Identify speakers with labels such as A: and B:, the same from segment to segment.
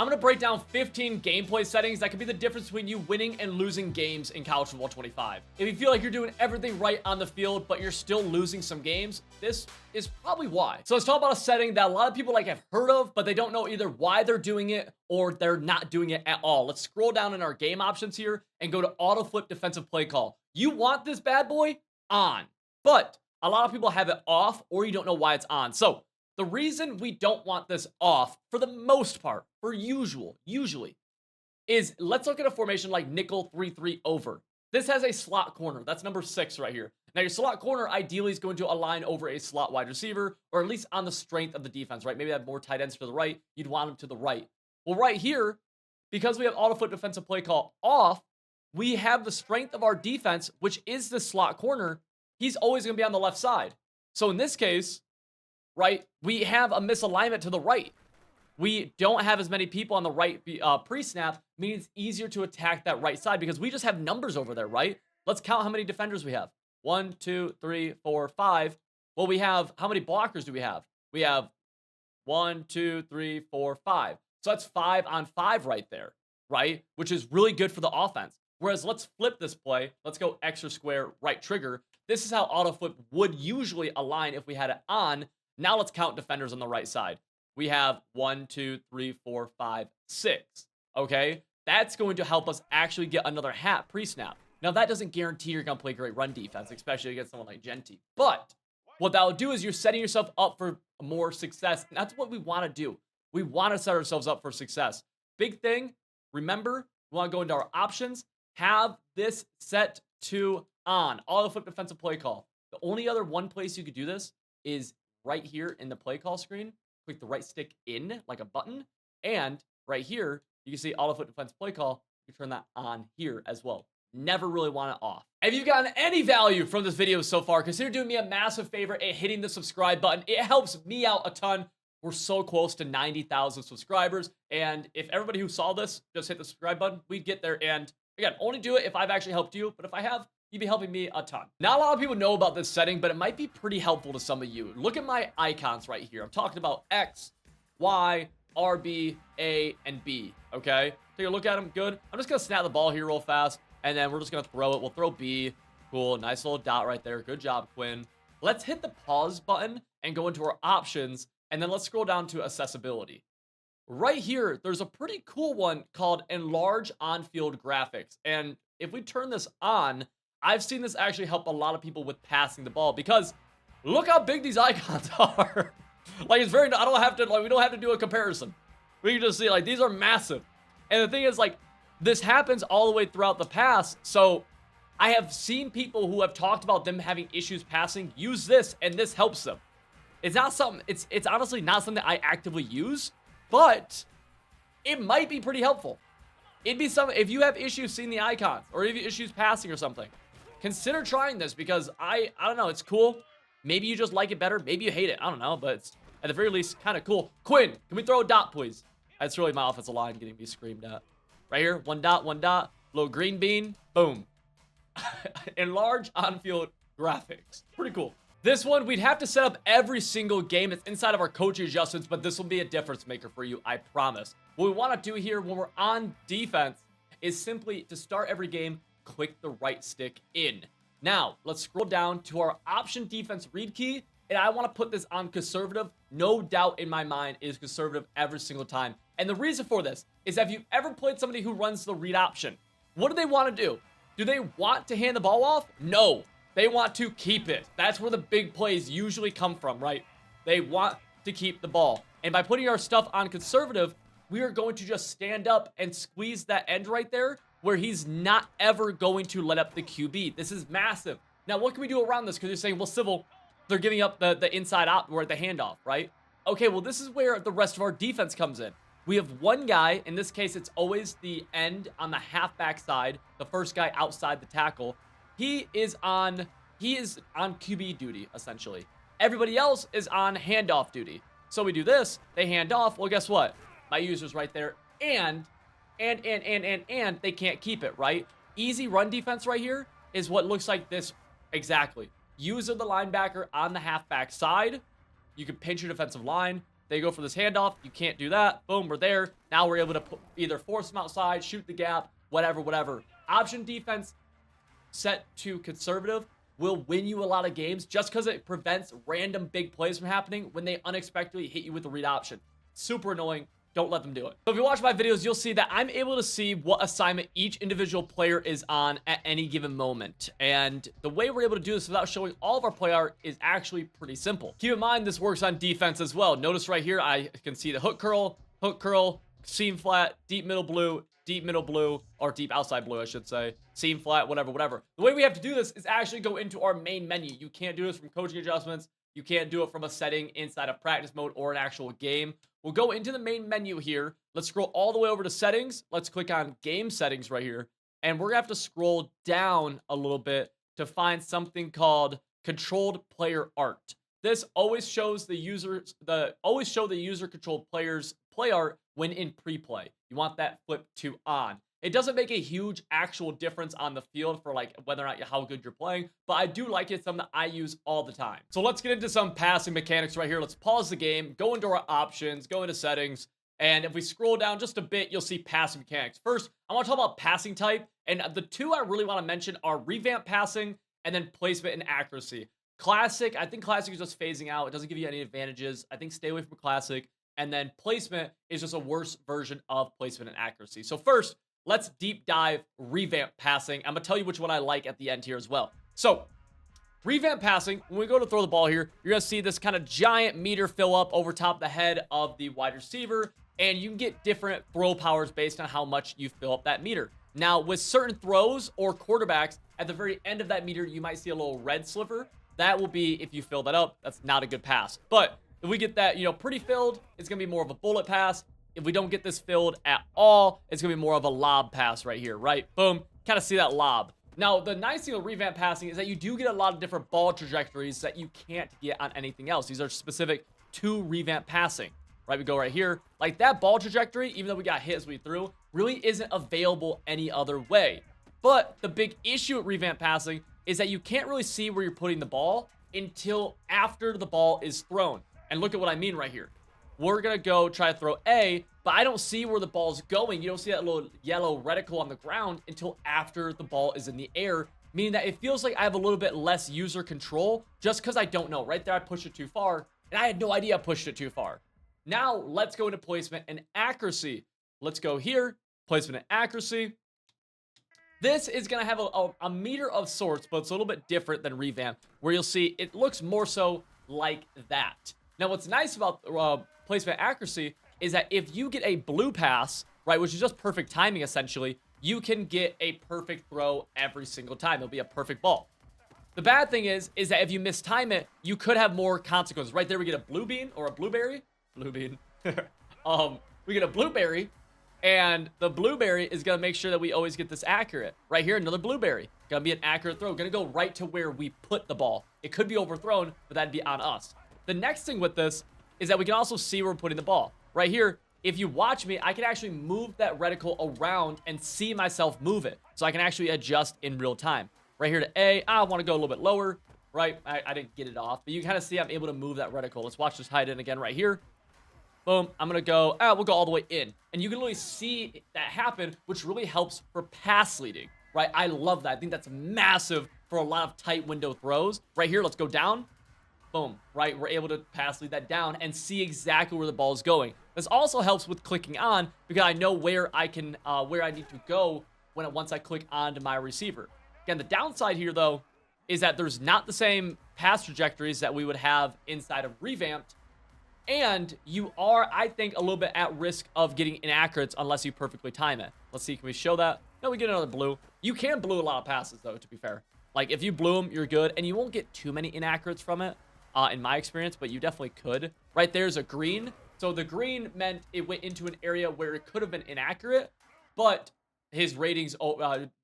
A: I'm going to break down 15 gameplay settings that could be the difference between you winning and losing games in College Football 25. If you feel like you're doing everything right on the field, but you're still losing some games, this is probably why. So let's talk about a setting that a lot of people have heard of, but they don't know either why they're doing it or they're not doing it at all. Let's scroll down in our game options here and go to auto flip defensive play call. You want this bad boy on, but a lot of people have it off or you don't know why it's on. So the reason we don't want this off, for the most part, usually, is let's look at a formation like nickel 3-3 over. This has a slot corner. That's number 6 right here. Now, your slot corner ideally is going to align over a slot wide receiver, or at least on the strength of the defense, right? Maybe have more tight ends to the right. You'd want them to the right. Well, right here, because we have auto flip defensive play call off, we have the strength of our defense, which is the slot corner. He's always going to be on the left side. So in this case, right, we have a misalignment to the right. We don't have as many people on the right pre-snap, meaning it's easier to attack that right side because we just have numbers over there, right? Let's count how many defenders we have. 1, 2, 3, 4, 5. Well, we have, how many blockers do we have? We have 1, 2, 3, 4, 5. So that's 5 on 5 right there, right? Which is really good for the offense. Whereas let's flip this play. Let's go extra square right trigger. This is how auto flip would usually align if we had it on. Now let's count defenders on the right side. We have 1, 2, 3, 4, 5, 6. Okay? That's going to help us actually get another hat pre-snap. Now, that doesn't guarantee you're going to play great run defense, especially against someone like Genty. But what that will do is you're setting yourself up for more success. And that's what we want to do. We want to set ourselves up for success. Big thing, remember, we want to go into our options. Have this set to on. Auto flip defensive play call. The only other one place you could do this is right here in the play call screen. Click the right stick in like a button. And right here, you can see auto flip defensive play call. You can turn that on here as well. Never really want it off. If you've gotten any value from this video so far, consider doing me a massive favor and hitting the subscribe button. It helps me out a ton. We're so close to 90,000 subscribers. And if everybody who saw this just hit the subscribe button, we'd get there. And again, only do it if I've actually helped you. But if I have, you'd be helping me a ton. Not a lot of people know about this setting, but it might be pretty helpful to some of you. Look at my icons right here. I'm talking about X, Y, RB, A, and B. Okay? Take a look at them. Good. I'm just going to snap the ball here real fast. And then we're just going to throw it. We'll throw B. Cool. Nice little dot right there. Good job, Quinn. Let's hit the pause button and go into our options. And then let's scroll down to accessibility. Right here, there's a pretty cool one called Enlarge On-Field Graphics. And if we turn this on, I've seen this actually help a lot of people with passing the ball because look how big these icons are. Like, it's very, we don't have to do a comparison. We can just see, like, these are massive. And the thing is, like, this happens all the way throughout the pass. So I have seen people who have talked about them having issues passing use this, and this helps them. It's not something, it's honestly not something I actively use, but it might be pretty helpful. It'd be something, if you have issues seeing the icons or if you have issues passing or something, consider trying this because I don't know, it's cool. Maybe you just like it better. Maybe you hate it. I don't know, but it's at the very least kind of cool. Quinn, can we throw a dot, please? That's really my offensive line getting me screamed at. Right here, one dot, little green bean, boom. Enlarge on-field graphics. Pretty cool. This one, we'd have to set up every single game. It's inside of our coaching adjustments, but this will be a difference maker for you, I promise. What we want to do here when we're on defense is simply to start every game, click the right stick in. Now, let's scroll down to our option defense read key, and I want to put this on conservative. No doubt in my mind it is conservative every single time. And the reason for this is that if you've ever played somebody who runs the read option, what do they want to do? Do they want to hand the ball off? No. They want to keep it. That's where the big plays usually come from, right? They want to keep the ball. And by putting our stuff on conservative, we are going to just stand up and squeeze that end right there where he's not ever going to let up the QB. This is massive. Now, what can we do around this? Because you're saying, well, Civil, they're giving up the inside out. We're at the handoff, right? Okay, well, this is where the rest of our defense comes in. We have one guy. In this case, it's always the end on the halfback side, the first guy outside the tackle. He is on QB duty, essentially. Everybody else is on handoff duty. So we do this, they hand off. Well, guess what? My user's right there, and they can't keep it, right? Easy run defense right here is what looks like this exactly. User the linebacker on the halfback side. You can pinch your defensive line. They go for this handoff. You can't do that. Boom, we're there. Now we're able to either force them outside, shoot the gap, whatever. Option defense set to conservative will win you a lot of games just because it prevents random big plays from happening when they unexpectedly hit you with the read option. Super annoying. Don't let them do it. So if you watch my videos, you'll see that I'm able to see what assignment each individual player is on at any given moment. And the way we're able to do this without showing all of our play art is actually pretty simple. Keep in mind, this works on defense as well. Notice right here, I can see the hook curl, seam flat, deep middle blue, or deep outside blue, I should say. Seam flat, whatever. The way we have to do this is actually go into our main menu. You can't do this from coaching adjustments. You can't do it from a setting inside of practice mode or an actual game. We'll go into the main menu here. Let's scroll all the way over to settings. Let's click on game settings right here. And we're gonna have to scroll down a little bit to find something called controlled player art. This always shows the user controlled players play art when in pre-play. You want that flipped to on. It doesn't make a huge actual difference on the field for like whether or not how good you're playing, but I do like it. It's something that I use all the time. So let's get into some passing mechanics right here. Let's pause the game, go into our options, go into settings, and if we scroll down just a bit, you'll see passing mechanics. First, I want to talk about passing type, and the two I really want to mention are revamp passing and then placement and accuracy. Classic, I think classic is just phasing out. It doesn't give you any advantages. I think stay away from classic. And then placement is just a worse version of placement and accuracy. So first, let's deep dive revamp passing. I'm going to tell you which one I like at the end here as well. So revamp passing, when we go to throw the ball here, you're going to see this kind of giant meter fill up over top the head of the wide receiver. And you can get different throw powers based on how much you fill up that meter. Now, with certain throws or quarterbacks, at the very end of that meter, you might see a little red sliver. That will be, if you fill that up, that's not a good pass. But if we get that, pretty filled, it's going to be more of a bullet pass. If we don't get this filled at all, it's going to be more of a lob pass right here, right? Boom. Kind of see that lob. Now, the nice thing with revamp passing is that you do get a lot of different ball trajectories that you can't get on anything else. These are specific to revamp passing, right? We go right here. Like that ball trajectory, even though we got hit as we threw, really isn't available any other way. But the big issue with revamp passing is that you can't really see where you're putting the ball until after the ball is thrown. And look at what I mean right here. We're going to go try to throw A, but I don't see where the ball's going. You don't see that little yellow reticle on the ground until after the ball is in the air, meaning that it feels like I have a little bit less user control just because I don't know. Right there, I pushed it too far, and I had no idea I pushed it too far. Now, let's go into placement and accuracy. Let's go here, placement and accuracy. This is going to have a meter of sorts, but it's a little bit different than revamp, where you'll see it looks more so like that. Now, what's nice about placement accuracy is that if you get a blue pass, right, which is just perfect timing, essentially, you can get a perfect throw every single time. It'll be a perfect ball. The bad thing is that if you mistime it, you could have more consequences. Right there, we get a blue bean or a blueberry. Blue bean. We get a blueberry, and the blueberry is going to make sure that we always get this accurate. Right here, another blueberry. Going to be an accurate throw. Going to go right to where we put the ball. It could be overthrown, but that'd be on us. The next thing with this is that we can also see where we're putting the ball. Right here, if you watch me, I can actually move that reticle around and see myself move it. So I can actually adjust in real time. Right here to A, I want to go a little bit lower, right? I didn't get it off, but you kind of see I'm able to move that reticle. Let's watch this hide in again right here. Boom, I'm going to go, we'll go all the way in. And you can really see that happen, which really helps for pass leading, right? I love that. I think that's massive for a lot of tight window throws. Right here, let's go down. Boom, right? We're able to pass lead that down and see exactly where the ball is going. This also helps with clicking on because I know where I need to go once I click onto my receiver. Again, the downside here, though, is that there's not the same pass trajectories that we would have inside of revamped. And you are, I think, a little bit at risk of getting inaccurates unless you perfectly time it. Let's see, can we show that? No, we get another blue. You can blue a lot of passes, though, to be fair. Like, if you blue them, you're good. And you won't get too many inaccurates from it. In my experience, but you definitely could. Right there's a green. So the green meant it went into an area where it could have been inaccurate, but his ratings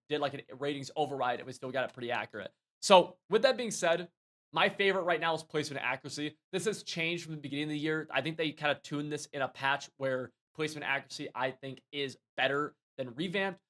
A: did like a ratings override and we still got it pretty accurate. So with that being said, my favorite right now is placement accuracy. This has changed from the beginning of the year. I think they kind of tuned this in a patch where placement accuracy, I think, is better than revamped.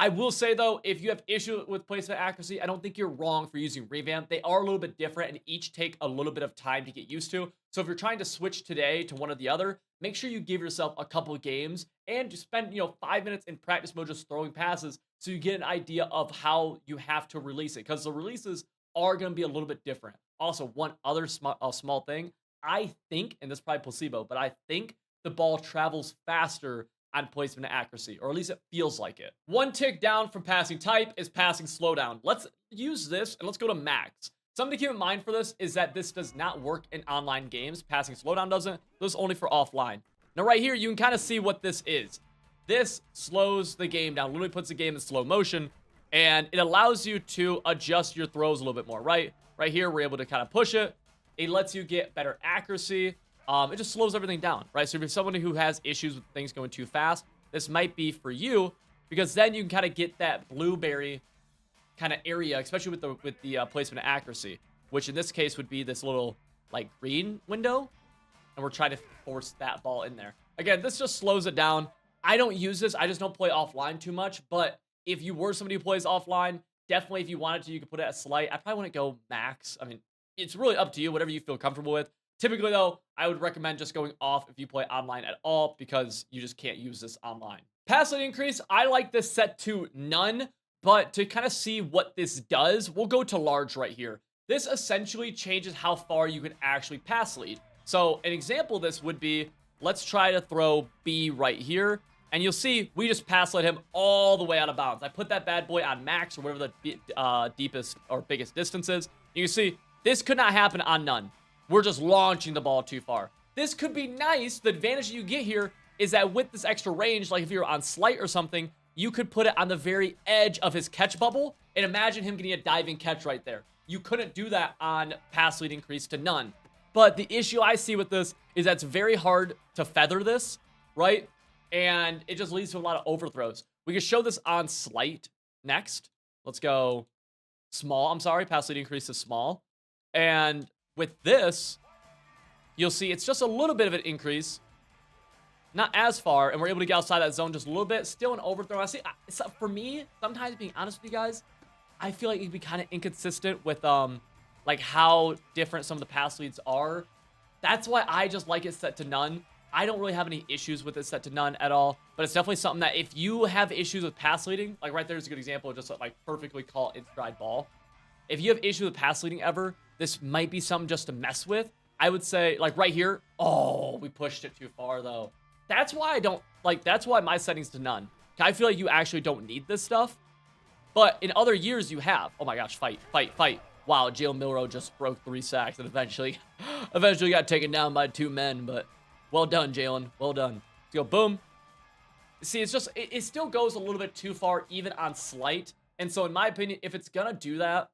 A: I will say, though, if you have issue with placement accuracy, I don't think you're wrong for using Revamp. They are a little bit different and each take a little bit of time to get used to. So if you're trying to switch today to one or the other, make sure you give yourself a couple of games and just spend, 5 minutes in practice mode just throwing passes so you get an idea of how you have to release it, because the releases are going to be a little bit different. Also, one other small thing, I think, and this is probably placebo, but I think the ball travels faster on placement and accuracy, or at least it feels like it. One tick down from passing type is passing slowdown. Let's use this and let's go to max. Something to keep in mind for this is that this does not work in online games. Passing slowdown doesn't. This is only for offline. Now right here, you can kind of see what this is. This slows the game down, literally puts the game in slow motion, and it allows you to adjust your throws a little bit more, right? Right here, we're able to kind of push it. It lets you get better accuracy. It just slows everything down, right? So if you're somebody who has issues with things going too fast, this might be for you, because then you can kind of get that blueberry kind of area, especially with the placement and accuracy, which in this case would be this little like green window, and we're trying to force that ball in there. Again, this just slows it down. I don't use this. I just don't play offline too much, but if you were somebody who plays offline, definitely if you wanted to, you could put it at slight. I probably wouldn't go max. I mean, it's really up to you, whatever you feel comfortable with. Typically, though, I would recommend just going off if you play online at all, because you just can't use this online. Pass rate increase, I like this set to none, but to kind of see what this does, we'll go to large right here. This essentially changes how far you can actually pass lead. So an example of this would be, let's try to throw B right here, and you'll see we just pass lead him all the way out of bounds. I put that bad boy on max, or whatever the deepest or biggest distance is. You can see this could not happen on none. We're just launching the ball too far. This could be nice. The advantage you get here is that with this extra range, like if you're on slight or something, you could put it on the very edge of his catch bubble, and imagine him getting a diving catch right there. You couldn't do that on pass lead increase to none. But the issue I see with this is that it's very hard to feather this, right? And it just leads to a lot of overthrows. We can show this on slight next. Let's go small. I'm sorry, pass lead increase is small. And with this, you'll see it's just a little bit of an increase. Not as far, and we're able to get outside that zone just a little bit. Still an overthrow. I see, for me, sometimes being honest with you guys, I feel like it can be kind of inconsistent with like how different some of the pass leads are. That's why I just like it set to none. I don't really have any issues with it set to none at all, but it's definitely something that if you have issues with pass leading, like right there's a good example of just like perfectly call in stride ball. If you have issues with pass leading ever, this might be something just to mess with. I would say, like right here, oh, we pushed it too far though. That's why I don't, like, that's why my setting's to none. I feel like you actually don't need this stuff. But in other years, you have. Oh my gosh, fight, fight, fight. Wow, Jalen Milroe just broke 3 sacks and eventually got taken down by 2 men. But well done, Jalen. Well done. Let's go, boom. See, it's just, it still goes a little bit too far, even on slight. And so in my opinion, if it's gonna do that,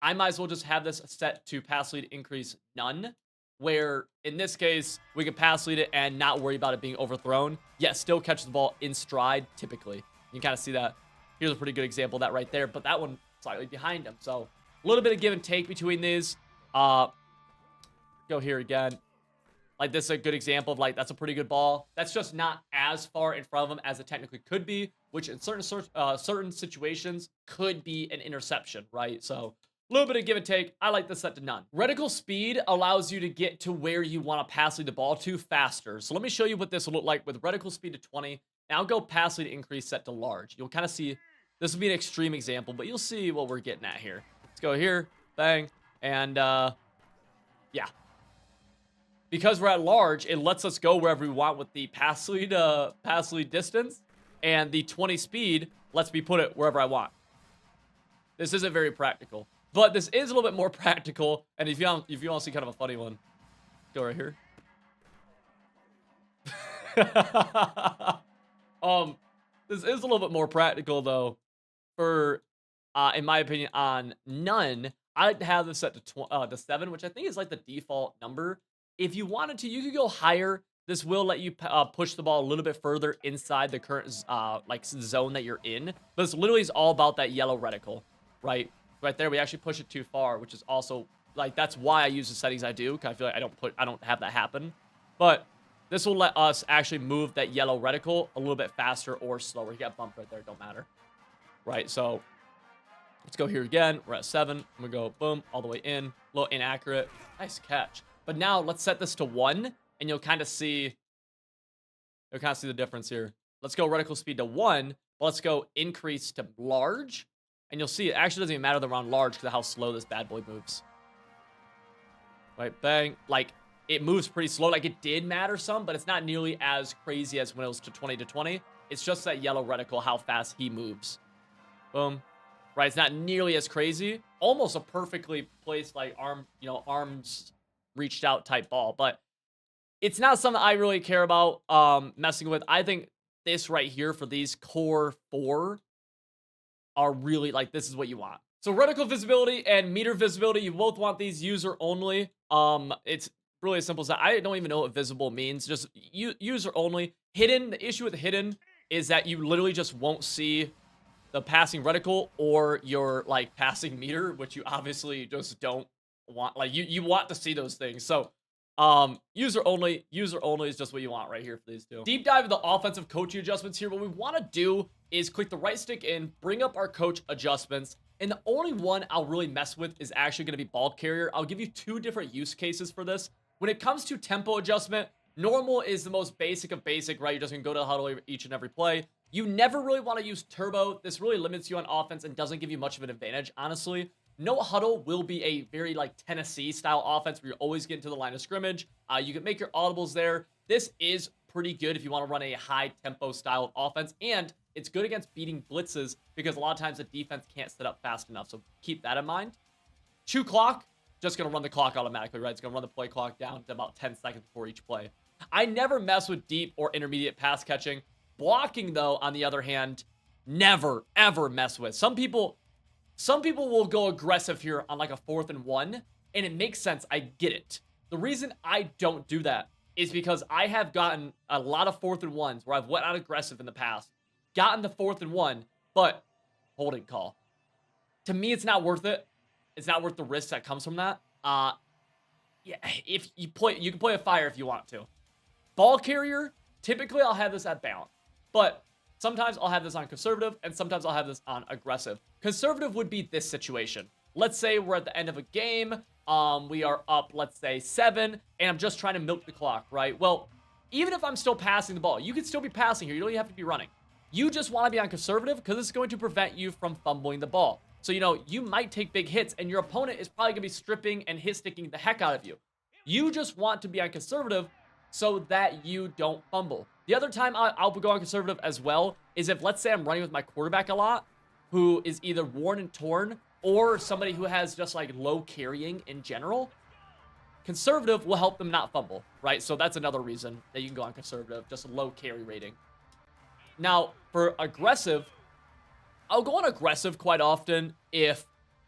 A: I might as well just have this set to pass lead increase none, where in this case, we can pass lead it and not worry about it being overthrown. Yet still catch the ball in stride, typically. You can kind of see that. Here's a pretty good example of that right there, but that one slightly behind him. So a little bit of give and take between these. Go here again. Like this is a good example of like, that's a pretty good ball. That's just not as far in front of him as it technically could be, which in certain situations could be an interception, right? So a little bit of give and take. I like this set to none. Reticle speed allows you to get to where you want to pass lead the ball to faster. So let me show you what this will look like with reticle speed to 20. Now I'll go pass lead increase set to large. You'll kind of see, this will be an extreme example, but you'll see what we're getting at here. Let's go here, bang, and yeah. Because we're at large, it lets us go wherever we want with the pass lead distance, and the 20 speed lets me put it wherever I want. This isn't very practical. But this is a little bit more practical, and if you want to see kind of a funny one, go right here. This is a little bit more practical though. For, in my opinion, on none, I like to have this set to 7, which I think is like the default number. If you wanted to, you could go higher. This will let you push the ball a little bit further inside the current like zone that you're in. But this literally is all about that yellow reticle, right? Right there, we actually push it too far, which is also like that's why I use the settings I do. Cause I feel like I don't have that happen. But this will let us actually move that yellow reticle a little bit faster or slower. You got bumped right there, don't matter. right? So let's go here again. We're at 7. I'm gonna go boom, all the way in. A little inaccurate. Nice catch. But now let's set this to 1, and you'll kind of see the difference here. Let's go reticle speed to 1, but let's go increase to large. And you'll see it actually doesn't even matter that we're on large because of how slow this bad boy moves. Right, bang. Like, it moves pretty slow. Like, it did matter some, but it's not nearly as crazy as when it was to 20 to 20. It's just that yellow reticle, how fast he moves. Boom. Right, it's not nearly as crazy. Almost a perfectly placed, like, arms reached out type ball. But it's not something I really care about messing with. I think this right here for these core 4 are really, like, this is what you want. So reticle visibility and meter visibility, you both want these user only. It's really as simple as that. I don't even know what visible means. Just user only. Hidden, the issue with hidden is that you literally just won't see the passing reticle or your, like, passing meter, which you obviously just don't want. Like, you want to see those things. So user only is just what you want right here for these two. Deep dive of the offensive coaching adjustments here. What we want to do is click the right stick in, bring up our coach adjustments, and the only one I'll really mess with is actually going to be ball carrier. I'll give you 2 different use cases for this. When it comes to tempo adjustment, normal is the most basic of basic, right? You're just going to go to the huddle each and every play. You never really want to use turbo. This really limits you on offense and doesn't give you much of an advantage, honestly. No huddle will be a very, like, Tennessee-style offense where you're always getting to the line of scrimmage. You can make your audibles there. This is pretty good if you want to run a high-tempo style of offense, and it's good against beating blitzes because a lot of times the defense can't set up fast enough, so keep that in mind. Chew clock, just going to run the clock automatically, right? It's going to run the play clock down to about 10 seconds before each play. I never mess with deep or intermediate pass catching. Blocking, though, on the other hand, never, ever mess with. Some people will go aggressive here on, like, a 4th and 1, and it makes sense. I get it. The reason I don't do that is because I have gotten a lot of 4th and 1s where I've went out aggressive in the past, gotten the 4th and 1, but holding call. To me, it's not worth it. It's not worth the risk that comes from that. Yeah, if you can play a fire if you want to. Ball carrier, typically I'll have this at balance, but sometimes I'll have this on conservative, and sometimes I'll have this on aggressive. Conservative would be this situation. Let's say we're at the end of a game. We are up, let's say, 7, and I'm just trying to milk the clock, right? Well, even if I'm still passing the ball, you can still be passing here. You don't even have to be running. You just want to be on conservative because it's going to prevent you from fumbling the ball. So, you might take big hits, and your opponent is probably going to be stripping and hit-sticking the heck out of you. You just want to be on conservative so that you don't fumble. The other time I'll go on conservative as well is if, let's say, I'm running with my quarterback a lot, who is either worn and torn or somebody who has just, like, low carrying in general. Conservative will help them not fumble, right? So that's another reason that you can go on conservative, just a low carry rating. Now, for aggressive, I'll go on aggressive quite often if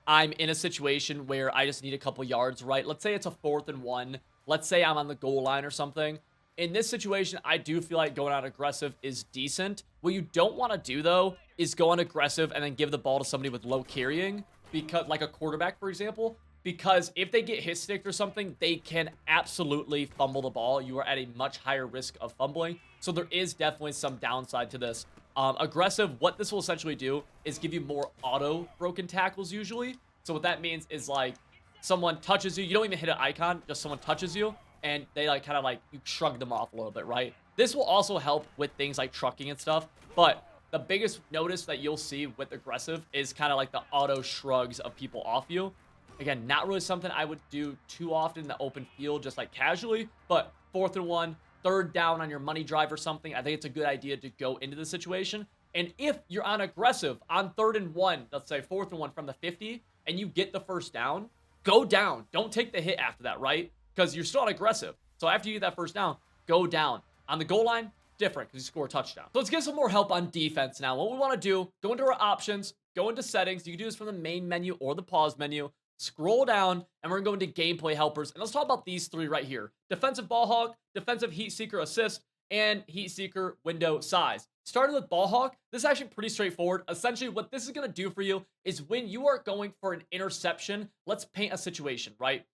A: I'm in a situation where I just need a couple yards, right? Let's say it's a 4th and 1. Let's say I'm on the goal line or something. In this situation, I do feel like going on aggressive is decent. What you don't want to do, though, is go on aggressive and then give the ball to somebody with low carrying, because, like a quarterback, for example, because if they get hit-sticked or something, they can absolutely fumble the ball. You are at a much higher risk of fumbling. So there is definitely some downside to this. Aggressive, what this will essentially do is give you more auto broken tackles usually. So what that means is, like, someone touches you. You don't even hit an icon, just someone touches you, and they, like, kind of, like, you shrug them off a little bit, right? This will also help with things like trucking and stuff, but the biggest notice that you'll see with aggressive is kind of like the auto shrugs of people off you. Again, not really something I would do too often in the open field, just like casually, but 4th and 1, 3rd down on your money drive or something, I think it's a good idea to go into the situation. And if you're on aggressive on 3rd and 1, let's say 4th and 1 from the 50, and you get the 1st down, go down. Don't take the hit after that, right? Because you're still on aggressive. So after you get that 1st down, go down. On the goal line, different because you score a touchdown. So let's get some more help on defense now. What we want to do, go into our options, go into settings. You can do this from the main menu or the pause menu. Scroll down, and we're going to go into gameplay helpers. And let's talk about these 3 right here. Defensive ball hawk, defensive heat seeker assist, and heat seeker window size. Starting with ball hawk, this is actually pretty straightforward. Essentially, what this is going to do for you is when you are going for an interception, let's paint a situation, right?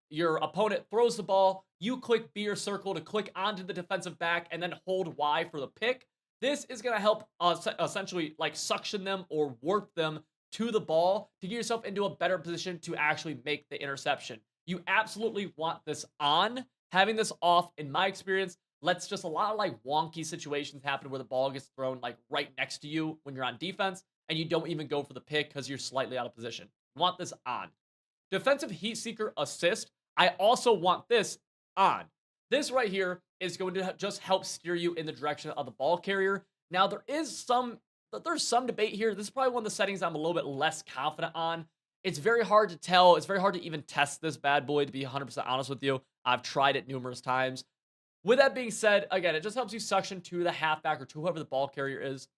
A: Your opponent throws the ball, you click B or circle to click onto the defensive back, and then hold Y for the pick. This is going to help essentially like suction them or warp them to the ball to get yourself into a better position to actually make the interception. You absolutely want this on. Having this off, in my experience, lets just a lot of like wonky situations happen where the ball gets thrown like right next to you when you're on defense and you don't even go for the pick because you're slightly out of position. You want this on. Defensive Heat Seeker Assist, I also want this on. This right here is going to just help steer you in the direction of the ball carrier. Now, there's some debate here. This is probably one of the settings I'm a little bit less confident on. It's very hard to tell. It's very hard to even test this bad boy, to be 100% honest with you. I've tried it numerous times. With that being said, again, it just helps you suction to the halfback or to whoever the ball carrier is.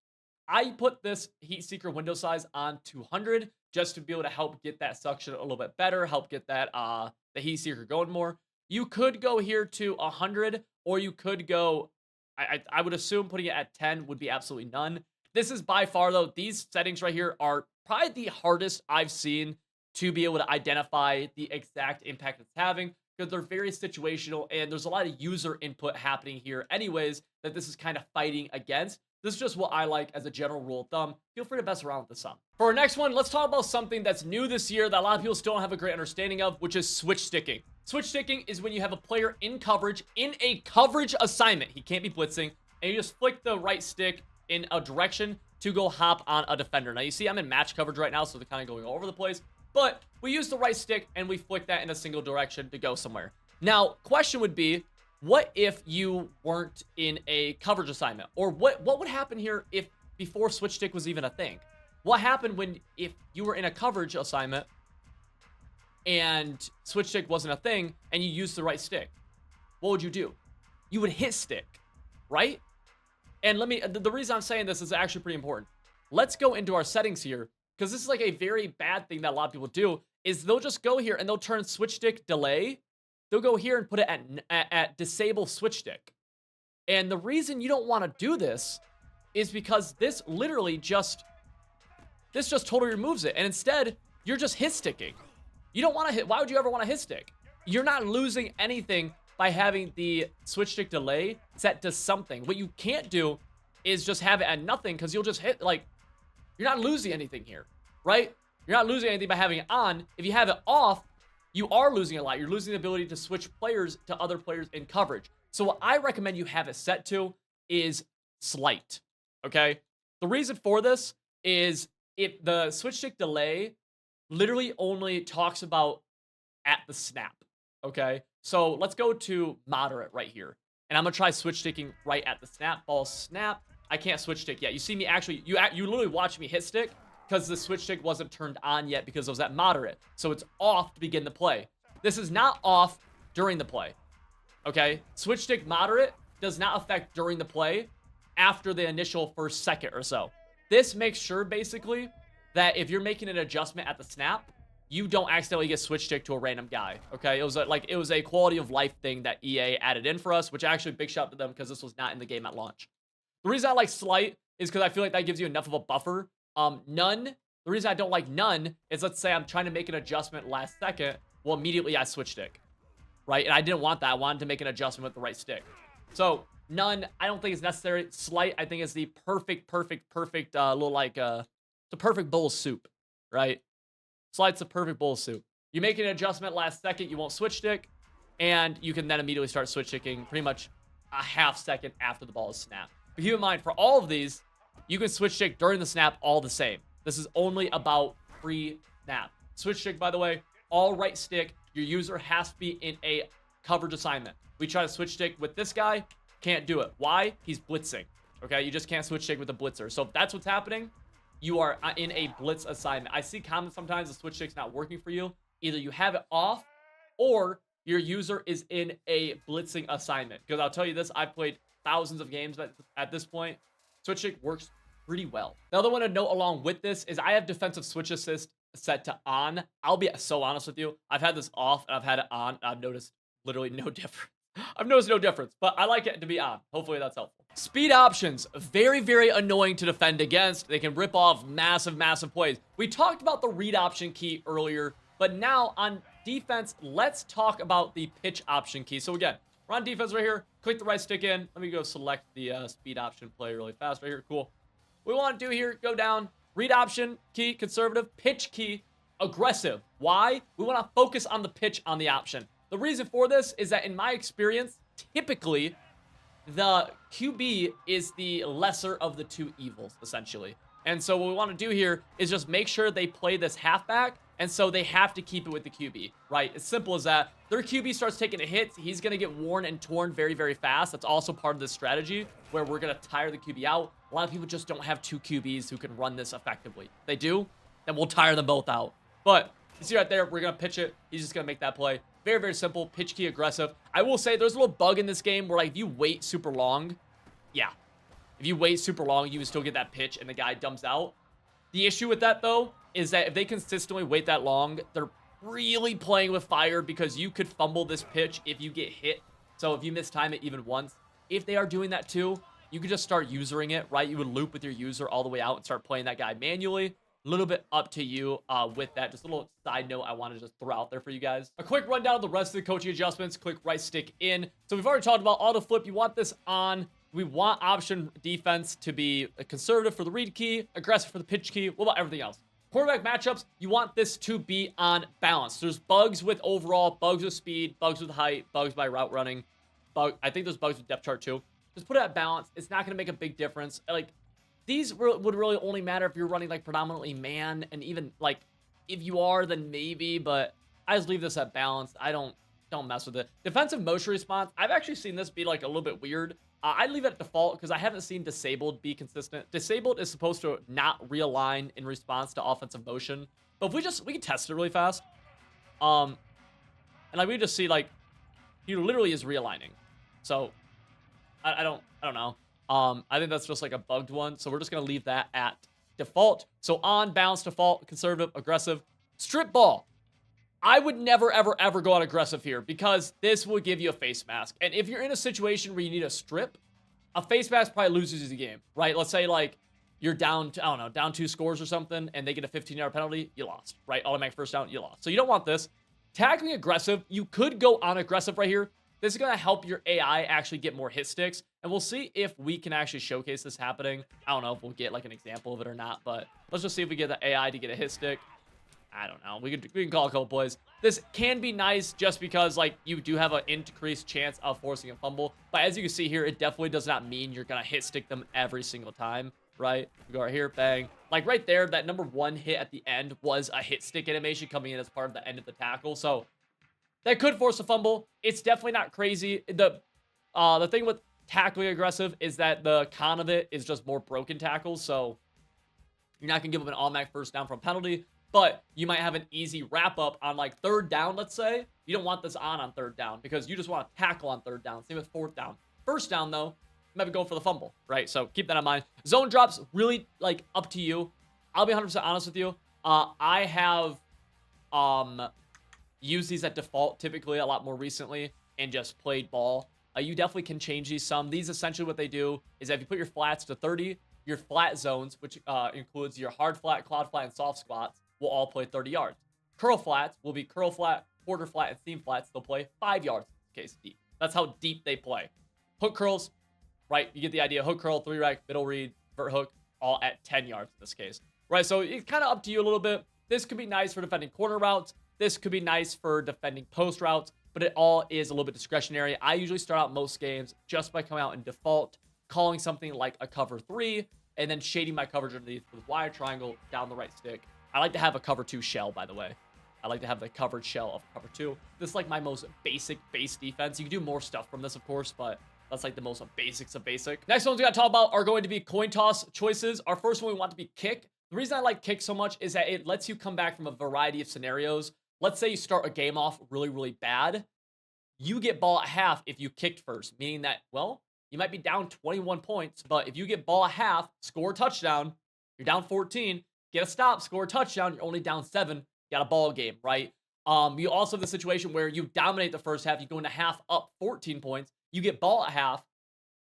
A: I put this Heat Seeker window size on 200 just to be able to help get that suction a little bit better, help get that the Heat Seeker going more. You could go here to 100, or you could go, I would assume putting it at 10 would be absolutely none. This is by far, though, these settings right here are probably the hardest I've seen to be able to identify the exact impact it's having, because they're very situational, and there's a lot of user input happening here anyways that this is kind of fighting against. This is just what I like as a general rule of thumb. Feel free to mess around with this some. For our next one, let's talk about something that's new this year that a lot of people still don't have a great understanding of, which is switch sticking. Switch sticking is when you have a player in coverage, in a coverage assignment. He can't be blitzing, and you just flick the right stick in a direction to go hop on a defender. Now, you see I'm in match coverage right now, so they're kind of going all over the place. But we use the right stick, and we flick that in a single direction to go somewhere. Now, question would be, what if you weren't in a coverage assignment? Or what would happen here if before switch stick was even a thing? What happened if you were in a coverage assignment and switch stick wasn't a thing and you used the right stick? What would you do? You would hit stick, right? And the reason I'm saying this is actually pretty important. Let's go into our settings here, because this is like a very bad thing that a lot of people do, is they'll just go here and they'll turn switch stick delay. They'll go here and put it at disable switch stick. And the reason you don't want to do this is because this just totally removes it. And instead, you're just hit sticking. You don't want to hit. Why would you ever want to hit stick? You're not losing anything by having the switch stick delay set to something. What you can't do is just have it at nothing, because you'll just hit, like, you're not losing anything here, right? You're not losing anything by having it on. If you have it off, you are losing a lot. You're losing the ability to switch players to other players in coverage. So what I recommend you have it set to is slight, okay? The reason for this is if the switch stick delay literally only talks about at the snap, okay? So let's go to moderate right here. And I'm going to try switch sticking right at the snap. Ball snap. I can't switch stick yet. You see me actually, you literally watch me hit stick, because the switch stick wasn't turned on yet because it was at moderate. So it's off to begin the play. This is not off during the play, okay? Switch stick moderate does not affect during the play after the initial first second or so. This makes sure, basically, that if you're making an adjustment at the snap, you don't accidentally get switch stick to a random guy, okay? It was a quality of life thing that EA added in for us, which actually big shout out to them, because this was not in the game at launch. The reason I like slight is because I feel like that gives you enough of a buffer. None. The reason I don't like none is, let's say I'm trying to make an adjustment last second. Well, immediately I switch stick, right? And I didn't want that. I wanted to make an adjustment with the right stick. So none, I don't think it's necessary. Slight, I think, is the perfect little like, it's a perfect bowl of soup, right? Slight's a perfect bowl of soup. You make an adjustment last second, you won't switch stick, and you can then immediately start switch sticking pretty much a half second after the ball is snapped. But keep in mind, for all of these, you can switch stick during the snap all the same. This is only about pre-snap. Switch stick, by the way, all right stick. Your user has to be in a coverage assignment. We try to switch stick with this guy. Can't do it. Why? He's blitzing. Okay, you just can't switch stick with a blitzer. So if that's what's happening, you are in a blitz assignment. I see comments sometimes the switch stick's not working for you. Either you have it off or your user is in a blitzing assignment. Because I'll tell you this, I've played thousands of games at this point. Switch stick works pretty well. The other one to note along with this is I have defensive switch assist set to on. I'll be so honest with you. I've had this off and I've had it on. I've noticed literally no difference. I've noticed no difference, but I like it to be on. Hopefully that's helpful. Speed options, very, very annoying to defend against. They can rip off massive plays. We talked about the read option key earlier, but now on defense, let's talk about the pitch option key. So again, We're on defense right here. Click the right stick in. Let me go select the speed option, play really fast right here. Cool. What we want to do here, go down, read option, key, conservative, pitch key, aggressive. Why? We want to focus on the pitch on the option. The reason for this is that in my experience, typically, the QB is the lesser of the two evils, essentially. And so what we want to do here is just make sure they play this halfback, and so they have to keep it with the QB, right? It's simple as that. Their QB starts taking a hit, he's going to get worn and torn very, very fast. That's also part of this strategy where we're going to tire the QB out. A lot of people just don't have two QBs who can run this effectively. If they do, then we'll tire them both out. But you see right there, we're going to pitch it. He's just going to make that play. Very, very simple. Pitch key aggressive. I will say there's a little bug in this game where, like, if you wait super long, yeah. If you wait super long, you can still get that pitch and the guy dumps out. The issue with that, though, is that if they consistently wait that long, they're really playing with fire because you could fumble this pitch if you get hit. So if you mistime it even once, if they are doing that too, you could just start usering it, right? You would loop with your user all the way out and start playing that guy manually. A little bit up to you with that. Just a little side note I wanted to just throw out there for you guys. A quick rundown of the rest of the coaching adjustments. Click right stick in. So we've already talked about auto flip. You want this on. We want option defense to be conservative for the read key, aggressive for the pitch key. What about everything else? Quarterback matchups, you want this to be on balance. There's bugs with overall, bugs with speed, bugs with height, bugs by route running. I think there's bugs with depth chart too. Just put it at balance. It's not going to make a big difference. Like, these would really only matter if you're running, like, predominantly man, and even, like, if you are, then maybe, but I just leave this at balance. I don't mess with it. Defensive motion response, I've actually seen this be, like, a little bit weird. I leave it at default because I haven't seen disabled be consistent. Disabled is supposed to not realign in response to offensive motion, but if we can test it really fast. And, like, we just see, like, he literally is realigning. So, I don't know. I think that's just like a bugged one. So we're just going to leave that at default. So on, balance, default, conservative, aggressive, strip ball. I would never, ever, ever go on aggressive here because this will give you a face mask. And if you're in a situation where you need a strip, a face mask probably loses you the game, right? Let's say, like, you're down to, I don't know, down 2 scores or something, and they get a 15-yard penalty, you lost, right? Automatic first down, you lost. So you don't want this. Tackling aggressive, you could go on aggressive right here. This is going to help your AI actually get more hit sticks, and we'll see if we can actually showcase this happening. I don't know if we'll get, like, an example of it or not, but let's just see if we get the AI to get a hit stick. I don't know. We can call a couple plays. This can be nice just because, like, you do have an increased chance of forcing a fumble, but as you can see here, it definitely does not mean you're going to hit stick them every single time, right? We go right here, bang. Like, right there, that number 1 hit at the end was a hit stick animation coming in as part of the end of the tackle, so that could force a fumble. It's definitely not crazy. The thing with tackling aggressive is that the con of it is just more broken tackles. So you're not going to give them an automatic first down from penalty, but you might have an easy wrap up on, like, 3rd down, let's say. You don't want this on 3rd down because you just want to tackle on 3rd down. Same with 4th down. 1st down, though, you might be going for the fumble, right? So keep that in mind. Zone drops, really, like, up to you. I'll be 100% honest with you. I have used these at default typically a lot more recently and just played ball. You definitely can change these some. These essentially what they do is that if you put your flats to 30, your flat zones, which includes your hard flat, cloud flat, and soft squats, will all play 30 yards. Curl flats will be curl flat, quarter flat, and seam flats. They'll play 5 yards in this case deep. That's how deep they play. Hook curls, right? You get the idea. Hook curl, 3 rec, middle read, vert hook, all at 10 yards in this case. Right, so it's kind of up to you a little bit. This could be nice for defending corner routes. This could be nice for defending post routes, but it all is a little bit discretionary. I usually start out most games just by coming out in default, calling something like a cover 3, and then shading my coverage underneath with wire triangle down the right stick. I like to have a cover 2 shell, by the way. I like to have the covered shell of cover 2. This is like my most basic base defense. You can do more stuff from this, of course, but that's like the most basics of basic. Next ones we got to talk about are going to be coin toss choices. Our first one we want to be kick. The reason I like kick so much is that it lets you come back from a variety of scenarios. Let's say you start a game off really, really bad. You get ball at half if you kicked first, meaning that, well, you might be down 21 points, but if you get ball at half, score a touchdown, you're down 14, get a stop, score a touchdown, you're only down 7, you got a ball game, right? You also have the situation where you dominate the first half, you go into half up 14 points, you get ball at half,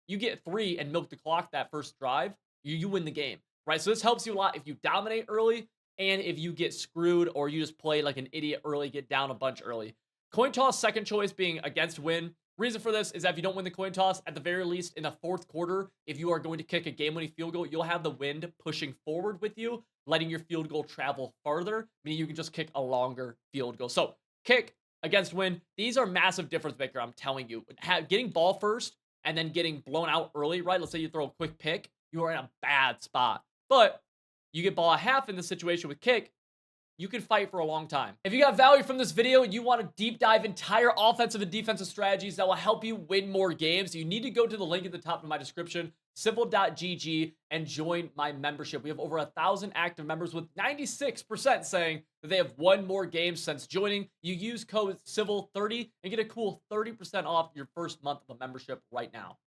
A: you get 3 and milk the clock that first drive, you win the game, right? So this helps you a lot if you dominate early, and if you get screwed or you just play like an idiot early, get down a bunch early. Coin toss, second choice being against win. Reason for this is that if you don't win the coin toss, at the very least in the fourth quarter, if you are going to kick a game-winning field goal, you'll have the wind pushing forward with you, letting your field goal travel farther, meaning you can just kick a longer field goal. So kick against win, these are massive difference maker, I'm telling you. Getting ball first and then getting blown out early, right? Let's say you throw a quick pick, you are in a bad spot. But you get ball at half in this situation with kick, you can fight for a long time. If you got value from this video and you want to deep dive entire offensive and defensive strategies that will help you win more games, you need to go to the link at the top of my description, civil.gg, and join my membership. We have over 1,000 active members with 96% saying that they have won more games since joining. You use code CIVIL30 and get a cool 30% off your first month of a membership right now.